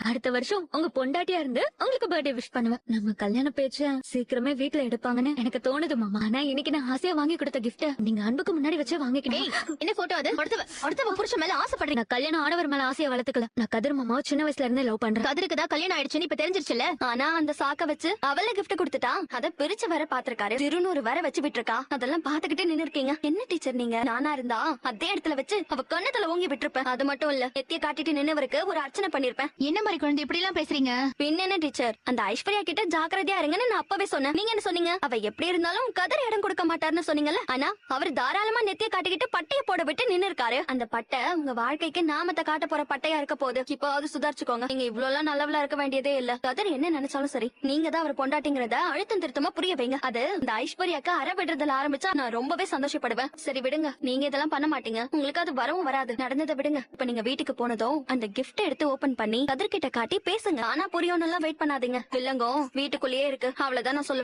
அடுத்த வருஷம் உங்க பொண்டாட்டியா இருந்து உங்களுக்கு பர்த்டே விஷ் பண்ணுவேன். நம்ம கல்யாண பேச்ச சீக்கிரமே வீட்ல எடுப்பாங்கன்னு எனக்கு தோணுது மாமா. ஆனா இன்னைக்கு நான் ஆசையா வாங்கி கொடுத்த கிஃப்ட நீங்க அன்புக்கு முன்னாடி வச்சே வாங்கிக்கிட்டேன். என்ன போட்டோ அது? அடுத்தவ புருஷன் மேல ஆசைப்படுறீங்க. நான் கல்யாணம் ஆனவர் மேல ஆசையா வளர்த்துக்கல. நான் கதிர் மாமாவை சின்ன வயசுல இருந்தே லவ் பண்றேன். கதிருக்கு தான் கல்யாணம் ஆயிடுச்சுன்னு இப்ப தெரிஞ்சிருச்சுல. ஆனா அந்த சாக்க வச்சு அவள கிஃப்ட் கொடுத்துட்டா. அத பிரிச்சு வர பாத்திருக்காரு. திருநூறு வர வச்சு விட்டுருக்கா. அதெல்லாம் பாத்துக்கிட்டே நின்னு இருக்கீங்க. என்ன டீச்சர் நீங்க? நானா இருந்தா அதே இடத்துல வச்சு அவ கண்ணத்துல ஓங்கி விட்டுருப்பேன். அது மட்டும் இல்ல, எத்திய காட்டிட்டு நின்னவருக்கு ஒரு அர்ச்சனை பண்ணிருப்பேன். என்ன மாதிரி குழந்தை இப்படி எல்லாம் பேசுறீங்க? பின்ன என்ன டீச்சர், அந்த ஐஸ்வர்யா கிட்ட ஜாக்கிரதையா இருங்கன்னு நான் அப்பவே சொன்னேன். நீங்க என்ன சொன்னீங்க? அவ எப்படி இருந்தாலும் கதிர் இடம் கொடுக்க மாட்டாருன்னு சொன்னீங்கல்ல. ஆனா அவர் தாராளமா நெத்திய காட்டிக்கிட்டு பட்டைய போட விட்டு நின்னு இருக்காரு. அந்த பட்டை உங்க வாழ்க்கைக்கு நாமத்தை காட்ட போற பட்டையா இருக்க போகுது. இப்போது சுதாரிச்சுக்கோங்க. நீங்க இவ்வளவு எல்லாம் நல்லவளா இருக்க வேண்டியதே இல்ல. கதிர் என்ன நினைச்சாலும் சரி, நீங்க தான் அவர் பொண்டாட்டிங்கிறத அழுத்தம் திருத்தமா புரிய வைங்க. அது இந்த ஐஸ்வர்யாக்கு அற விடுறதுல ஆரம்பிச்சா நான் ரொம்பவே சந்தோஷப்படுவேன். சரி விடுங்க, நீங்க இதெல்லாம் பண்ண மாட்டீங்க. உங்களுக்கு அது வரவும் வராது. நடந்ததை விடுங்க. இப்ப நீங்க வீட்டுக்கு போனதும் அந்த கிஃப்ட் எடுத்து ஓபன் பண்ணி கதிர் கிட்ட காட்டி பேசுங்க. ஆனா புரியணும் எல்லாம் வெயிட் பண்ணாதீங்க. வில்லங்கம் வீட்டுக்குள்ளேயே இருக்கு. அவ்வளவுதான் நான் சொல்லுவேன்.